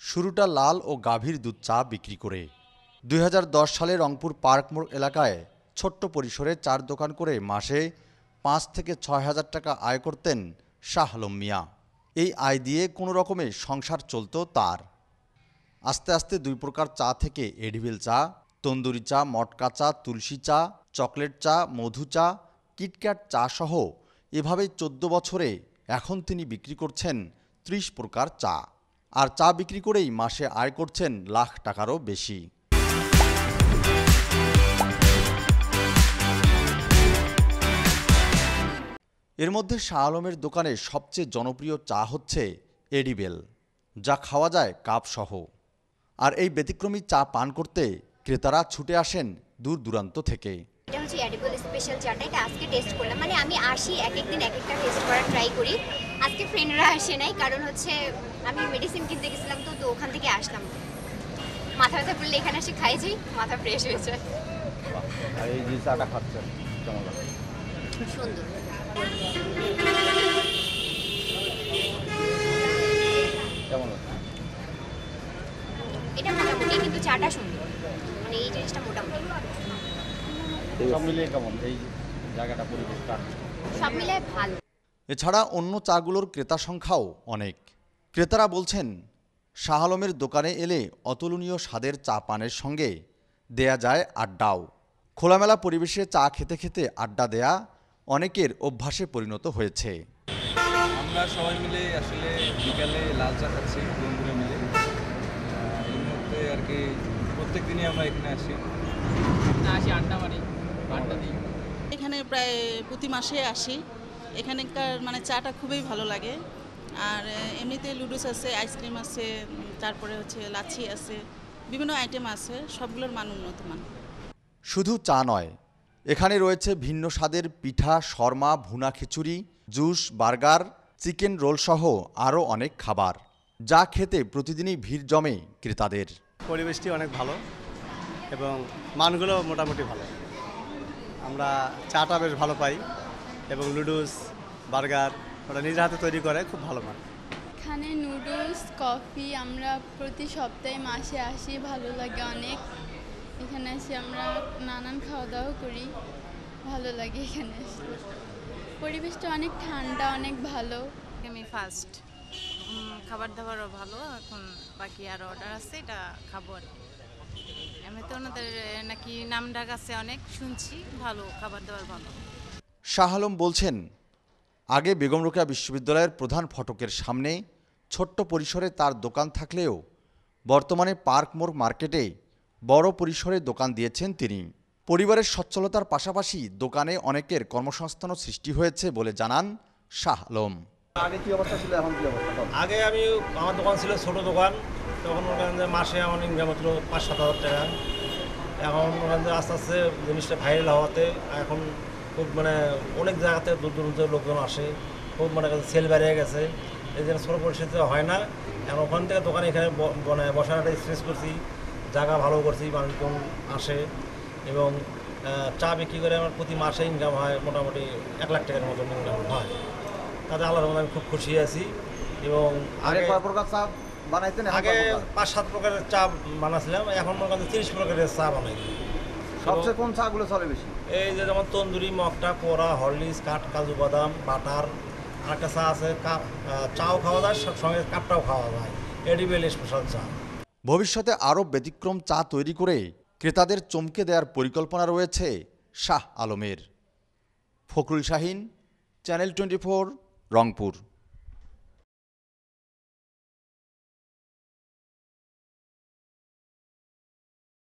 শুরুটা লাল ও গাভীর দুধ চা বিক্রি করে। ২০১০ সালে রংপুর পার্ক মোড় এলাকায় ছোট্ট পরিসরে চার দোকান করে মাসে ৫ থেকে ৬ হাজার টাকা আয় করতেন শাহ আলম মিয়া। এই আয় দিয়ে কোনো রকমে সংসার চলত তার। আস্তে আস্তে দুই প্রকার চা থেকে এডিবেল চা, তন্দুরি চা, মটকা চা, তুলসী চা, চকলেট চা, মধু চা, কিটক্যাট চা সহ এভাবেই ১৪ বছরে এখন তিনি বিক্রি করছেন ৩০ প্রকার চা। আর চা বিক্রি করেই মাসে আয় করছেন লাখ টাকারও বেশি। এর মধ্যে শাহ আলমের দোকানে সবচেয়ে জনপ্রিয় চা হচ্ছে এডিবেল, যা খাওয়া যায় কাপসহ। আর এই ব্যতিক্রমী চা পান করতে ক্রেতারা ছুটে আসেন দূর দূরান্ত থেকে। এটা হচ্ছে এডিবল স্পেশাল চাটা, এটা আজকে টেস্ট করলাম। মানে আমি আসি এক একদিন এক একটা টেস্ট করার ট্রাই করি। আজকে ফ্রেন্ডরা আসে নাই, কারণ হচ্ছে আমি মেডিসিন কিনতে গেছিলাম, তো ওখান থেকে আসলাম। মাথা ব্যথা করলে এখানে এসে খাই যাই, মাথা ফ্রেশ হয়ে যায়। আর এই যে চাটা খাচ্ছেন কেমন লাগে? সুন্দর। কেমন লাগে? এটা মোটামুটি, কিন্তু চাটা সুন্দর, মানে এই জিনিসটা মোটামুটি। সব মিলিয়ে কেমন এই জায়গাটা, পরিবেশটা? সব মিলায় ভালো। এছাড়া অন্য চাগুলোর ক্রেতা সংখ্যাও অনেক। ক্রেতারা বলছেন শাহ আলমের দোকানে এলে অতুলনীয় স্বাদের চা পানের সঙ্গে দেয়া যায় আড্ডাও। খোলামেলা পরিবেশে চা খেতে খেতে আড্ডা দেয়া অনেকের অভ্যাসে পরিণত হয়েছে। আমরা সবাই মিলে আসলে বিকালে লাল চা খাচ্ছি বন্ধুরা মিলে। এই মুহূর্তে আর কি প্রত্যেক দিনই আমরা এখানে আসি আড্ডা মারি, আড্ডা দিই। এখানে প্রায় প্রতি মাসে আসি। এখানকার মানে চাটা খুবই ভালো লাগে। আর এমনিতে লুডুস আছে, আইসক্রিম আছে, তারপরে হচ্ছে লাচ্ছি আছে, বিভিন্ন আইটেম আছে, সবগুলোর মান উন্নত মান। শুধু চা নয়, এখানে রয়েছে ভিন্ন স্বাদের পিঠা, শর্মা, ভুনা খিচুড়ি, জুস, বার্গার, চিকেন রোল সহ আরও অনেক খাবার, যা খেতে প্রতিদিনই ভিড় জমে ক্রেতাদের। পরিবেশটি অনেক ভালো এবং মানগুলো মোটামুটি ভালো। আমরা চাটা বেশ ভালো পাই এবং লুডুস, বার্গার ওরা নিজের হাতে তৈরি করে, খুব ভালো মান। এখানে নুডলস, কফি আমরা প্রতি সপ্তাহে মাসে আসি, ভালো লাগে অনেক। এখানে এসে আমরা নানান খাওয়া দাওয়া করি, ভালো লাগে এখানে এসে। পরিবেশটা অনেক ঠান্ডা, অনেক ভালো। আমি ফার্স্ট, খাবার দাবারও ভালো। এখন বাকি আরও অর্ডার আছে, এটা খাবো আর কি। এমনিতে ওনাদের নাকি নাম ডাক আছে অনেক, শুনছি ভালো, খাবার দাবার ভালো। শাহ আলম বলছেন, আগে বেগম রোকেয়া বিশ্ববিদ্যালয়ের প্রধান ফটকের সামনে ছোট্ট পরিসরে তার দোকান থাকলেও বর্তমানে পার্ক মোড় মার্কেটে বড় পরিসরে দোকান দিয়েছেন তিনি। পরিবারের সচ্ছলতার পাশাপাশি দোকানে অনেকের কর্মসংস্থানও সৃষ্টি হয়েছে বলে জানান শাহ আলম। আগে কি অবস্থা ছিল, এখন কি অবস্থা? আগে আমার দোকান ছিল ছোট দোকান, তখন ওখানে মাসে আমার ইনকাম হচ্ছিল ৫-৭ হাজার টাকা। এখন ওখানে আস্তে আস্তে জিনিসটা ভাইরাল হওয়াতে এখন খুব মানে অনেক জায়গাতে দূর দূরান্তের লোকজন আসে, খুব মানে সেল বেড়ে গেছে। এই জন্য ছোটো পরিস্থিতি হয় না। এখন ওখান থেকে দোকানে এখানে মানে বসার একটা স্পেস করছি, জায়গা ভালো করছি, মানুষজন আসে এবং চা বিক্রি করে আমার প্রতি মাসে ইনকাম হয় মোটামুটি ১ লাখ টাকার মতো ইনকাম হয়। তাতে আল্লাহর রহমতে আমি খুব খুশি আছি। এবং আগে কয় প্রকার চা বানাইতেন? আগে ৫-৭ প্রকারের চা বানাচ্ছিলাম, এখন মনে করেন ৩০ প্রকারের চা বানাই। সবচেয়ে কোন চাগুলো চলে বেশি? এই যে যেমন তন্দুরি, মগটা, কোরা, হরলিক্স, কাজু বাদাম, বাটার। আর একটা চা আছে, চাও খাওয়া যায়, সঙ্গে কাপটাও খাওয়া যায়, এডিবেল স্পেশাল চা। ভবিষ্যতে আরও ব্যতিক্রম চা তৈরি করে ক্রেতাদের চমকে দেওয়ার পরিকল্পনা রয়েছে শাহ আলমের। ফখরুল শাহীন, চ্যানেল 24, রংপুর।